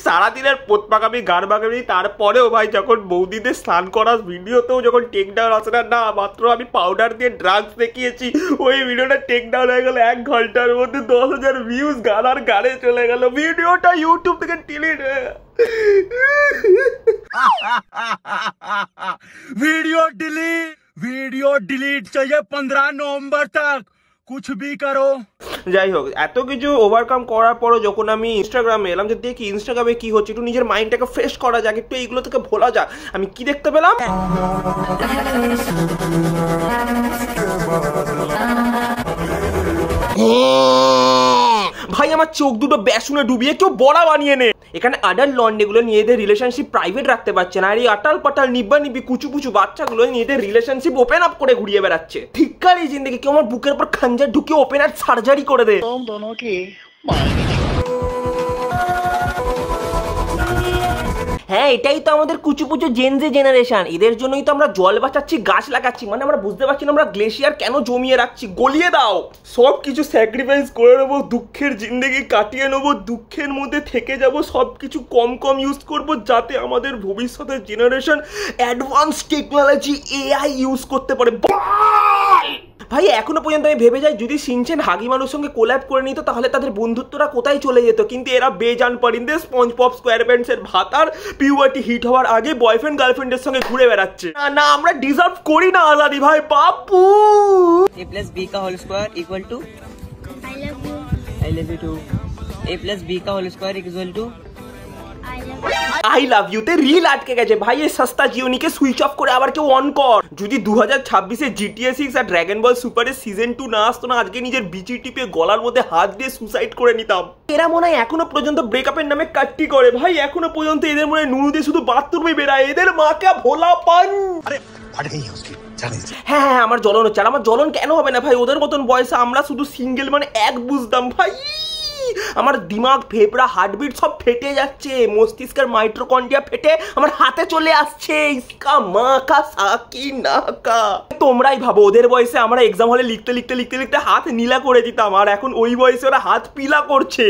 সারাদিনের পোতপাকামি গান বাগামি, তারপরেও ভাই যখন বৌদিদের স্নান করার ভিডিওতেও যখন টেক ডাউন আসে না, মাত্র আমি পাউডার দিয়ে ড্রাগস দেখিয়েছি, ওই ভিডিওটা টেক ডাউন হয়ে গেল 1 ঘন্টার মধ্যে 10,000 ভিউজ, গান আর গানে চলে গেল, ভিডিওটা ইউটিউব থেকে ডিলিট হয়ে গেল। वीडियो डिलीट चाहिए 15 नवंबर तक, कुछ भी करो। যাই হোক, এত কিছু ওভারকাম করার পরও যখন আমি ইনস্টাগ্রামে এলাম, যে দেখি ইনস্টাগ্রামে কি হচ্ছে, একটু নিজের মাইন্ডটাকে ফ্রেশ করা যাক, একটু এইগুলো থেকে ভোলা যাক, আমি কি দেখতে পেলাম। ভাই আমার চোখ দুটো বেসনে ডুবিয়ে কেউ বড়া বানিয়ে নে। এখানে আডাল্ট লন্ডেগুলো নিজেদের রিলেশনশিপ প্রাইভেট রাখতে পারছে না, আর এই আটাল পাটাল নিব্বা নিব্বি কুচু কুচু বাচ্চাগুলো নিজেদের রিলেশনশিপ ওপেন আপ করে ঘুরিয়ে বেড়াচ্ছে। ঠিককার এই জিন্দেগি, কেউ আমার বুকের উপর খাঞ্জার ঢুকিয়ে ওপেন আপ সার্জারি করে দে। হ্যাঁ, এটাই তো আমাদের কুচুপুচু জেনজি জেনারেশন, এদের জন্যই তো আমরা জল বাঁচাচ্ছি, গাছ লাগাচ্ছি, মানে আমরা বুঝতে পারছি না আমরা গ্লেশিয়ার কেন জমিয়ে রাখছি, গলিয়ে দাও। সব কিছু স্যাক্রিফাইস করে নেবো, দুঃখের জিন্দেগি কাটিয়ে নেবো, দুঃখের মধ্যে থেকে যাব, সব কিছু কম কম ইউজ করবো, যাতে আমাদের ভবিষ্যতের generation advance technology AI use করতে পারে। ভাই এখনো পর্যন্ত আমি ভেবে যাই, যদি সিনচেন হাগিমারুর সঙ্গে কোল্যাব করে নিত তাহলে তাদের বন্ধুত্বটা কোথায় চলে যেত, কিন্তু এরা বেজান পারিন্দে স্পঞ্জবব স্কোয়ারপ্যান্টসের ভাতার পিউবার্টি হিট হওয়ার আগে বয়ফ্রেন্ড গার্লফ্রেন্ডের সঙ্গে ঘুরে বেড়াচ্ছে। না আমরা ডিজার্ভ করি না আলাদি ভাই বাপু। a plus b का whole square equal to I love you too। a plus b का whole square equal to I love you তে রিল আটকে গেছে ভাই, এই সস্তা জিওনিকে সুইচ অফ করে আবার কেউ অন কর। যদি 2026-এ GTA 6 আর ড্রাগন বল সুপারের সিজন 2 না আসতো না, আজকে নিজের বিচি টিপে গলার মধ্যে হাত দিয়ে সুসাইড করে নিতাম। এরা মনে হয় এখনো পর্যন্ত ব্রেকআপের নামে কাট্টি করে ভাই, এখনো পর্যন্ত এদের মনে হয় নুনু দিয়ে শুধু বাথরুমে বেড়ায়, এদের মাকে ভোলা পান। হ্যাঁ, আমার জ্বলন হচ্ছে, আর আমার জ্বলন কেন হবে না ভাই, ওদের মতন বয়সে আমরা শুধু সিঙ্গেল মানে এক বুঝতাম ভাই। আমার দিমাগ, ফেফড়া, হার্টবিট সব ফেটে যাচ্ছে, মস্তিষ্কের মাইটোকন্ড্রিয়া ফেটে আমার হাতে চলে আসছে। ইসকা মা কা সাকি না কা। তোমরাই ভাবো ওদের বয়সে আমরা এক্সাম হলে লিখতে লিখতে লিখতে লিখতে হাত নীলা করে দিতাম, আর এখন ওই বয়সে ওরা হাত পিলা করছে।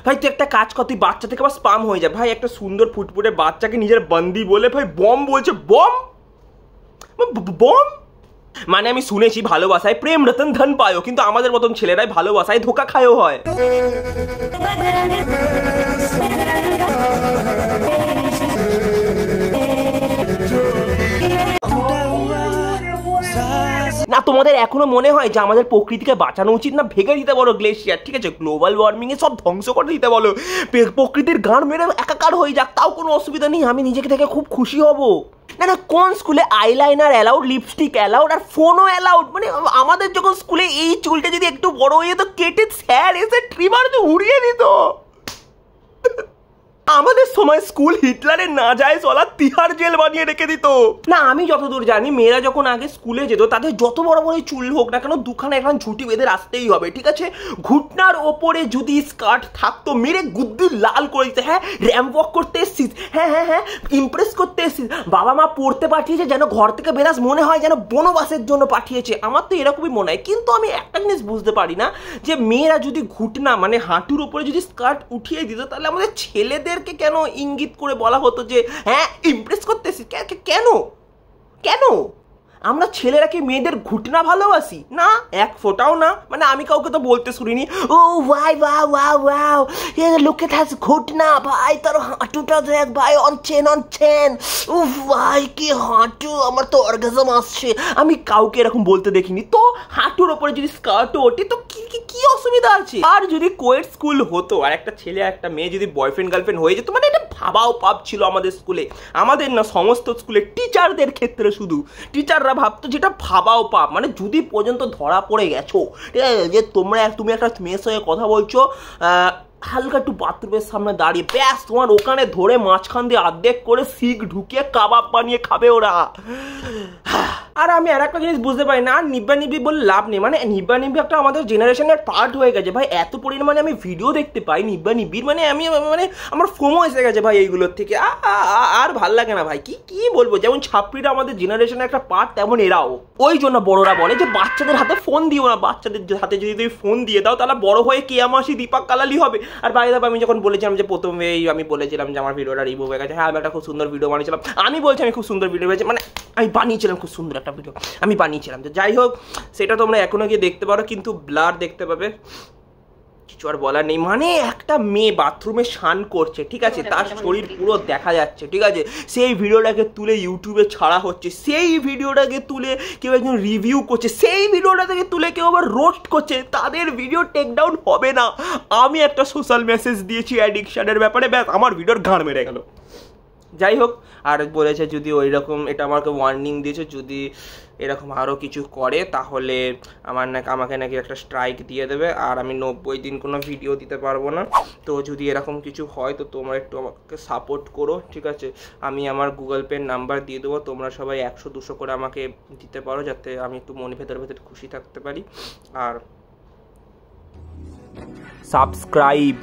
ভাই তুই একটা কাজ কর, তুই বাচ্চা থেকে আবার স্পাম হয়ে যায় ভাই, একটা সুন্দর ফুটফুটে বাচ্চাকে নিজের বন্দি বলে ভাই বম বলছে, বম বম মানে আমি শুনেছি ভালোবাসায় প্রেম রতন ধন পায়ো, কিন্তু আমাদের মতন ছেলেরাই ভালোবাসায় ধোকা খায়ও হয়। না তোমাদের এখনো মনে হয় যে আমাদের প্রকৃতিকে বাঁচানো উচিত না? ভেঙে দিতে বলো গ্লেশিয়ার, ঠিক আছে, গ্লোবাল ওয়ার্মিং এ সব ধ্বংস করে দিতে বলো, প্রকৃতির গান মেরে একাকার হয়ে যাক, তাও কোনো অসুবিধা নেই, আমি নিজেকে থেকে খুব খুশি হব। না না, কোন স্কুলে আইলাইনার অ্যালাউড, লিপস্টিক অ্যালাউড, আর ফোনও অ্যালাউড? মানে আমাদের যখন স্কুলে এই চুলটা যদি একটু বড় হয়ে যেত, কেটে স্যার এসে ট্রিমার দিয়ে উড়িয়ে দিত। আমাদের সময় স্কুল হিটলারের না যায় চলা তিহার জেল বানিয়ে রেখে দিত। না আমি যতদূর জানি, মেয়েরা যখন আগে স্কুলে যেত তাদের যত বড় বড় চুল হোক না কেন, দুখানা এখন ঝুঁটি বেঁধে আসতেই হবে, ঠিক আছে। ঘুটনার ওপরে যদি স্কার্ট থাকতো, মেরে গুদ্দি লাল করে দিতে। হ্যাঁ, র্যাম্প ওয়াক করতে এসছিস, হ্যাঁ হ্যাঁ হ্যাঁ ইমপ্রেস করতে এসছিস, বাবা মা পড়তে পাঠিয়েছে যেন ঘর থেকে বেরাস মনে হয় যেন বনবাসের জন্য পাঠিয়েছে, আমার তো এরকমই মনে হয়। কিন্তু আমি একটা জিনিস বুঝতে পারি না, যে মেয়েরা যদি ঘুটনা মানে হাঁটুর ওপরে যদি স্কার্ট উঠিয়ে দিত, তাহলে আমাদের ছেলেদের কেন ইঙ্গিত করে বলা হতো যে হ্যাঁ ইমপ্রেস করতেছি? কেন কেন আমরা ছেলেরা কি মেয়েদের ঘুটনা ভালোবাসি? না, এক ফোটাও না। মানে আমি কাউকে তো বলতে শুনিনি, ও ভাই wow wow wow look at his ঘুটনা, ভাই তার হাঁটুটা দেখ ভাই, অনচেন অনচেন, উফ ভাই কি হাঁটু, আমার তো অর্গাজম আসছে। আমি কাউকে এরকম বলতে দেখিনি। তো হাঁটুর ওপরে যদি স্কার্ট ওঠে তো কি অসুবিধা আছে? আর যদি কোয়েট স্কুল হতো আর একটা ছেলে একটা মেয়ে যদি বয়ফ্রেন্ড গার্লফ্রেন্ড হয়ে যেত, মানে এটা ভাবাও পাপ ছিল আমাদের স্কুলে, আমাদের না সমস্ত স্কুলে, টিচারদের ক্ষেত্রে শুধু টিচাররা ভাবতো যেটা ভাবাও পাপ। মানে যদি পর্যন্ত ধরা পড়ে গেছো, ঠিক আছে, যে তুমি একটা মেয়ের সঙ্গে কথা বলছো, হালকা একটু বাথরুমের সামনে দাঁড়িয়ে, ব্যাস তোমার ওখানে ধরে মাঝখান দিয়ে অর্ধেক করে শিখ ঢুকিয়ে কাবাব বানিয়ে খাবে ওরা। আর আমি আর একটা জিনিস বুঝতে পারি না, আর নিব্বা নিব্বি বলে লাভ নেই, মানে নিব্বা নিব্বি একটা আমাদের জেনারেশনের পার্ট হয়ে গেছে ভাই। এত পরিমাণে আমি ভিডিও দেখতে পাই নিব্বা নিব্বির, মানে আমি মানে আমার ফোমো এসে গেছে ভাই এইগুলোর থেকে। আর ভাল লাগে না ভাই, কি বলবো। যেমন ছাপড়িটা আমাদের জেনারেশনের একটা পার্ট, তেমন এরাও। ওই জন্য বড়রা বলে যে বাচ্চাদের হাতে ফোন দিও না, বাচ্চাদের হাতে যদি তুমি ফোন দিয়ে দাও তাহলে বড় হয়ে কেয়ামাসি দীপাক কালালি হবে। আর বাইরে আমি যখন বলেছিলাম যে প্রথমেই আমি বলেছিলাম যে আমার ভিডিওটা রিমুভ হয়ে গেছে, হ্যাঁ আমি একটা খুব সুন্দর ভিডিও বানিয়েছিলাম, আমি বলছি আমি খুব সুন্দর ভিডিও বানিয়েছি, মানে আমি বানিয়েছিলাম খুব সুন্দর একটা ভিডিও আমি বানিয়েছিলাম। তো যাই হোক, সেটা তোমরা এখনো গিয়ে দেখতে পারো, কিন্তু ব্লার দেখতে পাবে, কিছু আর বলার নেই। মানে একটা মেয়ে বাথরুমে স্নান করছে, ঠিক আছে, তার শরীর পুরো দেখা যাচ্ছে, ঠিক আছে, সেই ভিডিওটাকে তুলে ইউটিউবে ছাড়া হচ্ছে, সেই ভিডিওটাকে তুলে কেউ একজন রিভিউ করছে, সেই ভিডিওটা থেকে তুলে কেউ আবার রোস্ট করছে, তাদের ভিডিও টেকডাউন হবে না। আমি একটা সোশ্যাল মেসেজ দিয়েছি অ্যাডিকশানের ব্যাপারে, ব্যাস আমার ভিডিওর ঘাড় মেরে গেল। যাই হোক, আর বলেছে যদি ওই রকম, এটা আমাকে ওয়ার্নিং দিয়েছে, যদি এরকম আরও কিছু করে তাহলে আমাকে নাকি একটা স্ট্রাইক দিয়ে দেবে, আর আমি 90 দিন কোনো ভিডিও দিতে পারবো না। তো যদি এরকম কিছু হয় তো তোমরা একটু আমাকে সাপোর্ট করো, ঠিক আছে। আমি আমার গুগল পের নাম্বার দিয়ে দেবো, তোমরা সবাই 100-200 করে আমাকে দিতে পারো, যাতে আমি একটু মনে ভেতরে খুশি থাকতে পারি। আর সাবস্ক্রাইব